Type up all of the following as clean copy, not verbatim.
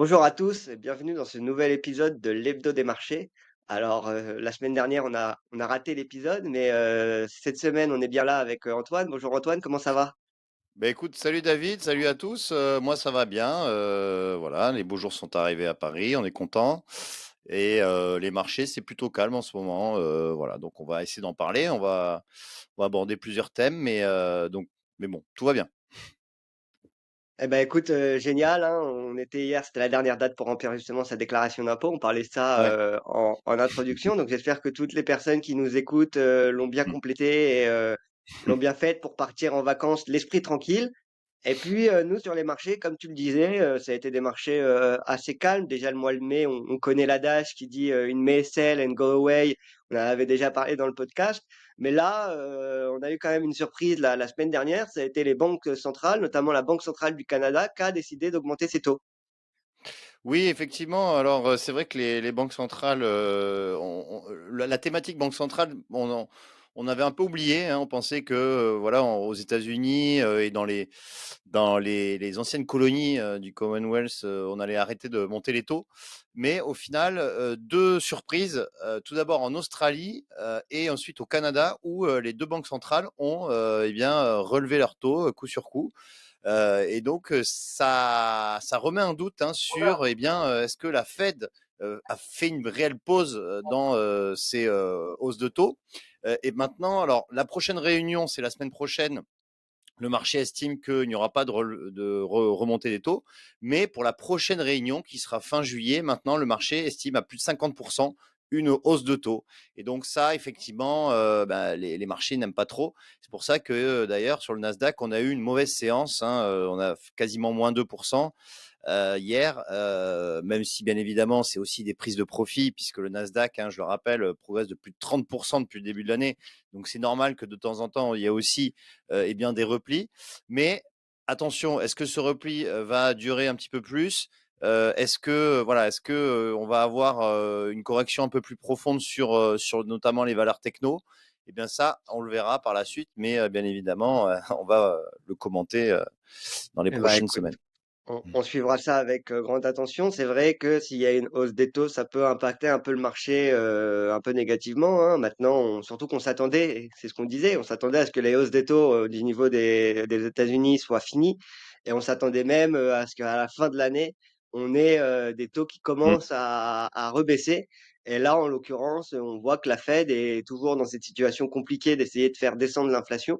Bonjour à tous et bienvenue dans ce nouvel épisode de l'Hebdo des marchés. Alors, la semaine dernière, on a raté l'épisode, mais cette semaine, on est bien là avec, Antoine. Bonjour Antoine, comment ça va? Écoute, salut David, salut à tous. Moi ça va bien. Voilà, les beaux jours sont arrivés à Paris, on est content. Et les marchés, c'est plutôt calme en ce moment. Voilà, donc on va essayer d'en parler. On va aborder plusieurs thèmes, mais bon, tout va bien. Eh ben, écoute, génial, hein, on était hier, c'était la dernière date pour remplir justement sa déclaration d'impôt. On parlait de ça, Ouais. en introduction, donc j'espère que toutes les personnes qui nous écoutent, l'ont bien Mm. complétée et l'ont bien faite pour partir en vacances l'esprit tranquille. Et puis, nous, sur les marchés, comme tu le disais, ça a été des marchés, assez calmes. Déjà, le mois de mai, on connaît l'adage qui dit, «In May, sell and go away». On en avait déjà parlé dans le podcast. Mais là, on a eu quand même une surprise la semaine dernière. Ça a été les banques centrales, notamment la Banque centrale du Canada, qui a décidé d'augmenter ses taux. Oui, effectivement. Alors, c'est vrai que les banques centrales, la thématique banque centrale, on avait un peu oublié, hein. On pensait que, voilà, aux États-Unis et dans les anciennes colonies du Commonwealth, on allait arrêter de monter les taux. Mais au final, deux surprises. Tout d'abord en Australie et ensuite au Canada, où les deux banques centrales ont eh bien, relevé leurs taux coup sur coup. Et donc, ça remet un doute hein, sur, eh bien, est-ce que la Fed a fait une réelle pause dans ses hausses de taux. Et maintenant, alors, la prochaine réunion, c'est la semaine prochaine. Le marché estime qu'il n'y aura pas de remontée des taux, mais pour la prochaine réunion qui sera fin juillet, maintenant le marché estime à plus de 50% une hausse de taux. Et donc ça, effectivement, les marchés n'aiment pas trop. C'est pour ça que d'ailleurs sur le Nasdaq, on a eu une mauvaise séance, hein, on a quasiment moins 2% hier, même si bien évidemment c'est aussi des prises de profit, puisque le Nasdaq, hein, je le rappelle, progresse de plus de 30% depuis le début de l'année. Donc c'est normal que de temps en temps, il y a aussi eh bien, des replis. Mais attention, est-ce que ce repli va durer un petit peu plus? Est-ce que on va avoir une correction un peu plus profonde sur notamment les valeurs techno? Eh bien ça, on le verra par la suite, mais bien évidemment, on va le commenter dans les Eh ben, prochaines écoute, semaines. on suivra ça avec, grande attention. C'est vrai que s'il y a une hausse des taux, ça peut impacter un peu le marché, un peu négativement, hein. Maintenant, surtout qu'on s'attendait, et c'est ce qu'on disait, on s'attendait à ce que les hausses des taux, du niveau des États-Unis soient finies et on s'attendait même, à ce qu'à la fin de l'année, on ait, des taux qui Mm. commencent à rebaisser. Et là, en l'occurrence, on voit que la Fed est toujours dans cette situation compliquée d'essayer de faire descendre l'inflation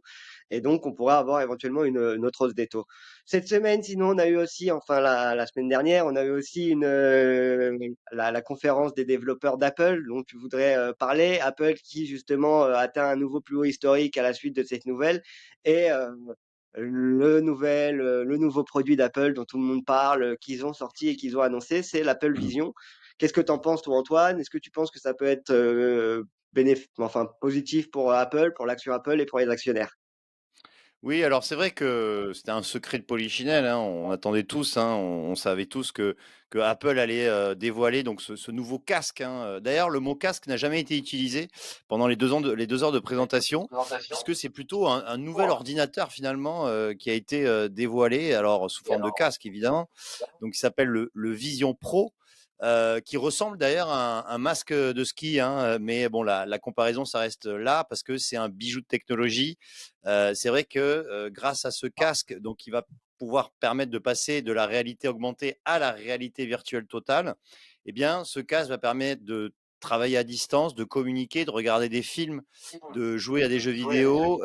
et donc on pourrait avoir éventuellement une autre hausse des taux. Cette semaine, sinon, on a eu aussi, enfin la semaine dernière, on a eu aussi la conférence des développeurs d'Apple dont tu voudrais parler. Apple qui justement atteint un nouveau plus haut historique à la suite de cette nouvelle. Et le nouveau produit d'Apple dont tout le monde parle, qu'ils ont sorti et qu'ils ont annoncé, c'est l'Apple Vision. Qu'est-ce que tu en penses, toi, Antoine? Est-ce que tu penses que ça peut être enfin, positif pour Apple, pour l'action Apple et pour les actionnaires? Oui, alors c'est vrai que c'était un secret de polichinelle, hein. On attendait tous, hein, on savait tous que Apple allait dévoiler donc ce nouveau casque, hein. D'ailleurs, le mot casque n'a jamais été utilisé pendant les 2 heures de présentation, puisque c'est plutôt un nouvel ordinateur finalement qui a été dévoilé, alors sous forme de casque évidemment. Donc il s'appelle le Vision Pro. Qui ressemble d'ailleurs à un masque de ski, hein, mais bon, la comparaison, ça reste là parce que c'est un bijou de technologie. C'est vrai que grâce à ce casque, donc, il va pouvoir permettre de passer de la réalité augmentée à la réalité virtuelle totale. Eh bien, ce casque va permettre de travailler à distance, de communiquer, de regarder des films, de jouer à des jeux vidéo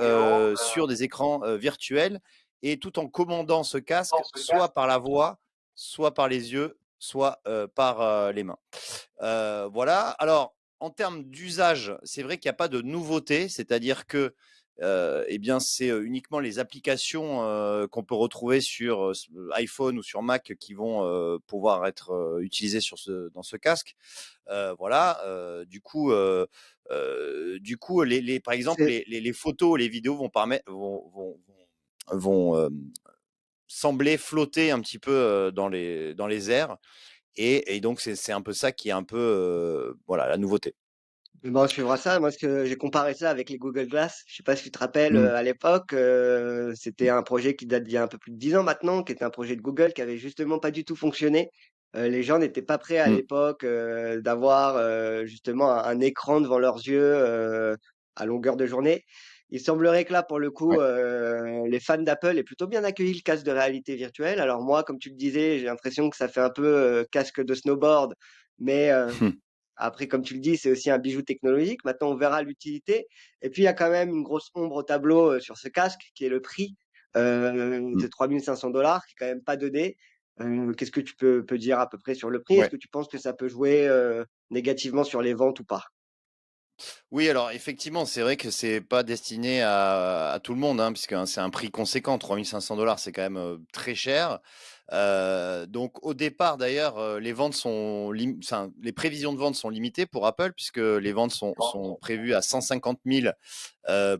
sur des écrans virtuels, et tout en commandant ce casque, soit par la voix, soit par les yeux, soit par les mains. Voilà. Alors, en termes d'usage, c'est vrai qu'il n'y a pas de nouveauté, c'est-à-dire que eh bien, c'est uniquement les applications qu'on peut retrouver sur iPhone ou sur Mac qui vont pouvoir être utilisées dans ce casque. Voilà. Du coup, par exemple, C'est les photos, les vidéos vont sembler flotter un petit peu dans les airs. Et donc, c'est un peu ça qui est un peu voilà, la nouveauté. Bon, on suivra ça. Moi, ce que j'ai comparé ça avec les Google Glass. Je sais pas si tu te rappelles, Mm. à l'époque, c'était un projet qui date d'il y a un peu plus de 10 ans maintenant, qui était un projet de Google qui avait justement pas du tout fonctionné Les gens n'étaient pas prêts à Mmh. l'époque, d'avoir, justement un écran devant leurs yeux, à longueur de journée. Il semblerait que là, pour le coup, Ouais. les fans d'Apple aient plutôt bien accueilli le casque de réalité virtuelle. Alors moi, comme tu le disais, j'ai l'impression que ça fait un peu, casque de snowboard, mais après, comme tu le dis, c'est aussi un bijou technologique. Maintenant, on verra l'utilité et puis il y a quand même une grosse ombre au tableau, sur ce casque qui est le prix, de Mmh. 3 500 $ qui est quand même pas donné. Qu'est-ce que tu peux dire à peu près sur le prix? Est-ce Ouais. que tu penses que ça peut jouer, négativement sur les ventes ou pas? Oui, alors effectivement, c'est vrai que c'est pas destiné à tout le monde, hein, puisque, hein, c'est un prix conséquent. 3 500 $, c'est quand même, très cher. Donc au départ d'ailleurs, les ventes sont enfin, les prévisions de vente sont limitées pour Apple puisque les ventes sont prévues à 150 000,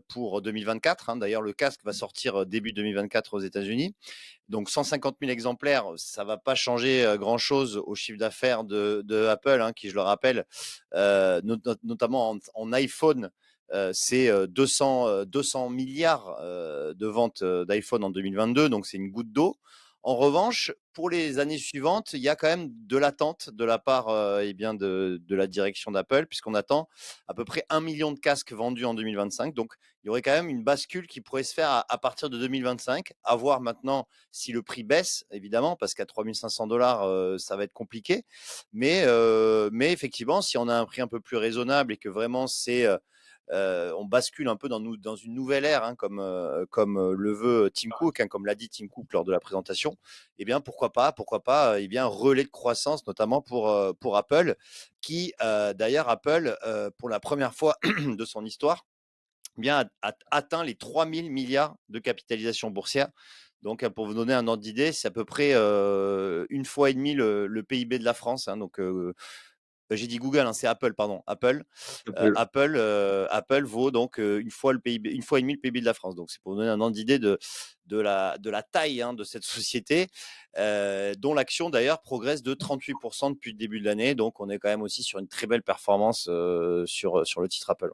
pour 2024, hein. D'ailleurs, le casque va sortir, début 2024 aux États-Unis. Donc 150 000 exemplaires, ça va pas changer grand-chose au chiffre d'affaires de Apple, hein, qui, je le rappelle, notamment en iPhone, c'est 200 milliards de ventes d'iPhone en 2022, donc c'est une goutte d'eau. En revanche, pour les années suivantes, il y a quand même de l'attente de la part eh bien de la direction d'Apple, puisqu'on attend à peu près 1 million de casques vendus en 2025. Donc, il y aurait quand même une bascule qui pourrait se faire à partir de 2025. À voir maintenant si le prix baisse, évidemment, parce qu'à 3 500 $, ça va être compliqué. Mais effectivement, si on a un prix un peu plus raisonnable et que vraiment on bascule un peu dans une nouvelle ère, hein, comme le veut Tim Cook, hein, comme l'a dit Tim Cook lors de la présentation, eh bien pourquoi pas, eh bien relais de croissance, notamment pour Apple, qui d'ailleurs Apple, pour la première fois de son histoire, eh bien a atteint les 3000 milliards de capitalisation boursière. Donc, pour vous donner un ordre d'idée, c'est à peu près une fois et demie le PIB de la France, hein. Donc, j'ai dit Google, hein, c'est Apple, pardon. Apple. Apple vaut donc une fois le PIB, une fois et demi le PIB de la France. Donc, c'est pour vous donner un ordre d'idée de la taille, hein, de cette société, dont l'action d'ailleurs progresse de 38% depuis le début de l'année. Donc, on est quand même aussi sur une très belle performance sur le titre Apple.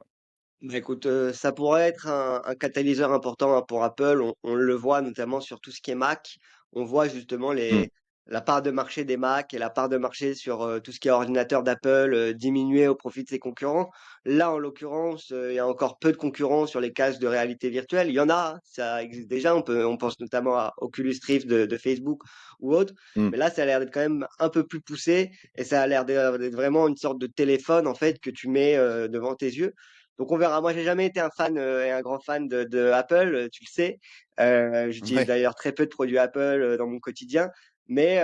Bah, écoute, ça pourrait être un catalyseur important, hein, pour Apple. On le voit notamment sur tout ce qui est Mac. On voit justement Mm. la part de marché des Mac et la part de marché sur, tout ce qui est ordinateur d'Apple, diminuer au profit de ses concurrents. Là, en l'occurrence, il y a encore peu de concurrents sur les casques de réalité virtuelle. Il y en a, hein, ça existe déjà. On pense notamment à Oculus Rift de Facebook ou autre. Mm. Mais là, ça a l'air d'être quand même un peu plus poussé et ça a l'air d'être vraiment une sorte de téléphone, en fait, que tu mets, devant tes yeux. Donc on verra. Moi, j'ai jamais été un fan, et un grand fan de Apple, tu le sais. J'utilise Ouais. d'ailleurs très peu de produits Apple, dans mon quotidien, mais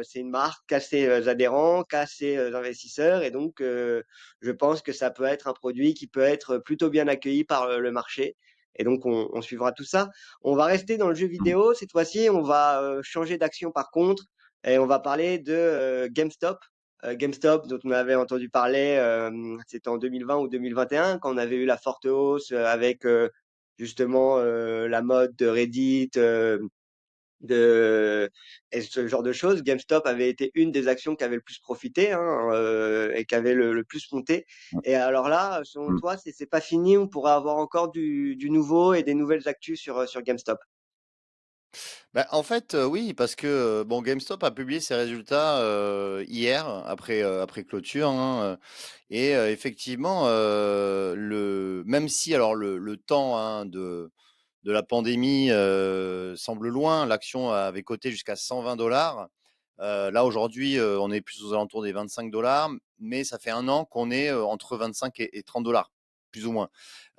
c'est une marque qui a ses, adhérents, qui a ses, investisseurs et donc je pense que ça peut être un produit qui peut être plutôt bien accueilli par, le marché et donc on suivra tout ça. On va rester dans le jeu Mm. vidéo. Cette fois-ci, on va, changer d'action par contre et on va parler de, GameStop. GameStop dont on avait entendu parler, c'était en 2020 ou 2021 quand on avait eu la forte hausse, avec, justement, la mode de Reddit, de et ce genre de choses. GameStop avait été une des actions qui avait le plus profité, hein, et qui avait le plus monté et alors là, selon Mm. toi, c'est pas fini, on pourrait avoir encore du nouveau et des nouvelles actus sur GameStop? Bah, en fait, oui, parce que, bon, GameStop a publié ses résultats, hier, après clôture, hein, et effectivement, même si alors le temps, hein, de la pandémie, semble loin, l'action avait coté jusqu'à 120 $. Là, aujourd'hui, on est plus aux alentours des 25 $, mais ça fait un an qu'on est, entre 25 et 30 $, plus ou moins.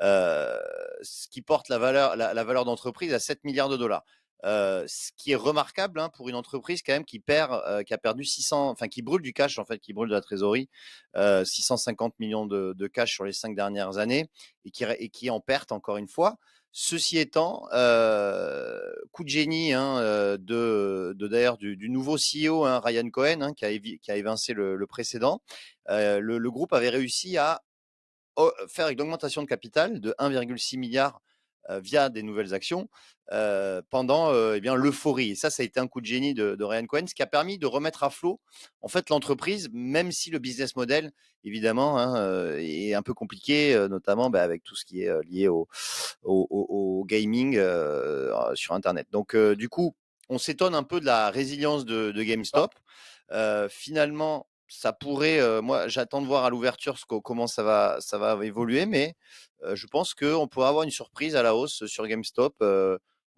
Heu, Ce qui porte la valeur d'entreprise à 7 milliards de dollars. Ce qui est remarquable, hein, pour une entreprise quand même qui a perdu 600, enfin qui brûle du cash en fait, qui brûle de la trésorerie, 650 millions de cash sur les 5 dernières années et qui est en perte encore une fois. Ceci étant, coup de génie, hein, d'ailleurs du nouveau CEO, hein, Ryan Cohen, hein, qui a évincé le précédent. Le groupe avait réussi à faire une augmentation de capital de 1,6 milliard via des nouvelles actions pendant eh bien l'euphorie. Et ça a été un coup de génie de Ryan Cohen, ce qui a permis de remettre à flot en fait l'entreprise, même si le business model, évidemment, hein, est un peu compliqué, notamment avec tout ce qui est lié au gaming sur Internet. Donc, du coup, on s'étonne un peu de la résilience de GameStop. Finalement, ça pourrait, moi, j'attends de voir à l'ouverture comment ça va évoluer, mais je pense qu'on pourrait avoir une surprise à la hausse sur GameStop,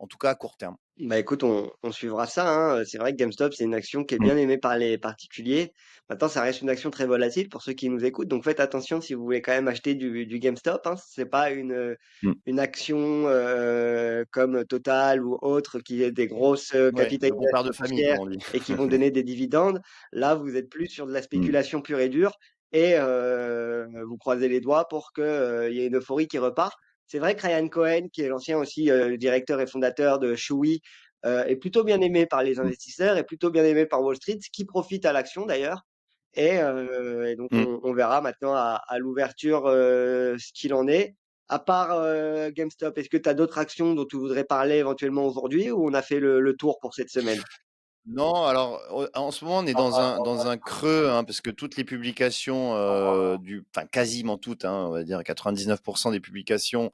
en tout cas à court terme. Bah, écoute, on suivra ça, hein. C'est vrai que GameStop, c'est une action qui est Mmh, bien aimée par les particuliers. Maintenant, ça reste une action très volatile pour ceux qui nous écoutent, donc faites attention si vous voulez quand même acheter du GameStop, hein. C'est pas mmh. une action, comme Total ou autre qui est des grosses, Ouais, le bon père capitalisations de famille, boursières comme on dit. et qui vont donner des dividendes. Là, vous êtes plus sur de la Mmh, spéculation pure et dure et vous croisez les doigts pour que, il y ait une euphorie qui repart. C'est vrai que Ryan Cohen, qui est l'ancien aussi, directeur et fondateur de Chewy, est plutôt bien aimé par les mmh, investisseurs, est plutôt bien aimé par Wall Street, ce qui profite à l'action d'ailleurs et donc mmh. on verra maintenant à l'ouverture, ce qu'il en est. À part, GameStop, est-ce que tu as d'autres actions dont tu voudrais parler éventuellement aujourd'hui ou on a fait le tour pour cette semaine? Non, alors, en ce moment, on est dans un creux, hein, parce que toutes les publications, enfin, quasiment toutes, hein, on va dire 99 des publications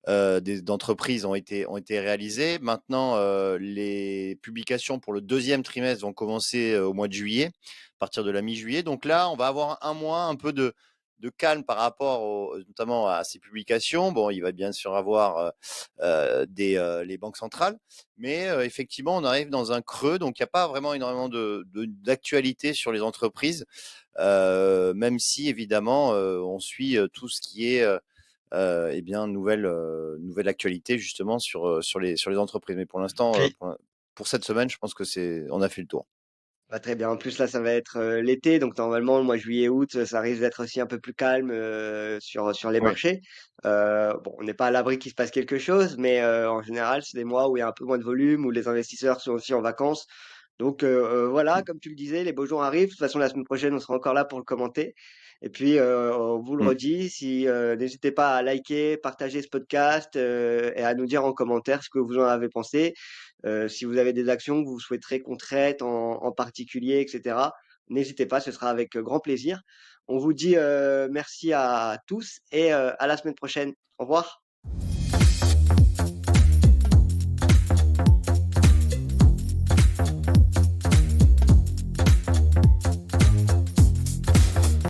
d'entreprises ont été réalisées. Maintenant, les publications pour le deuxième trimestre vont commencer au mois de juillet, à partir de la mi-juillet. Donc là, on va avoir un mois un peu de calme par rapport notamment à ces publications. Bon, il va bien sûr avoir les banques centrales, mais effectivement, on arrive dans un creux, donc il n'y a pas vraiment énormément d'actualité sur les entreprises, même si évidemment, on suit tout ce qui est eh bien, nouvelle actualité justement sur les entreprises. Mais pour l'instant, OK. pour cette semaine, je pense que on a fait le tour. Bah, très bien. En plus, là, ça va être, l'été, donc normalement, le mois juillet-août, ça risque d'être aussi un peu plus calme, sur les Oui. marchés. Bon, on n'est pas à l'abri qu'il se passe quelque chose, mais en général, c'est des mois où il y a un peu moins de volume, où les investisseurs sont aussi en vacances. Donc voilà, comme tu le disais, les beaux jours arrivent. De toute façon, la semaine prochaine, on sera encore là pour le commenter et puis, on vous le Mm. redit, si, n'hésitez pas à liker, partager ce podcast, et à nous dire en commentaire ce que vous en avez pensé. Si vous avez des actions que vous souhaiterez qu'on traite en particulier et cetera, n'hésitez pas, ce sera avec, grand plaisir. On vous dit, merci à tous et à la semaine prochaine. Au revoir.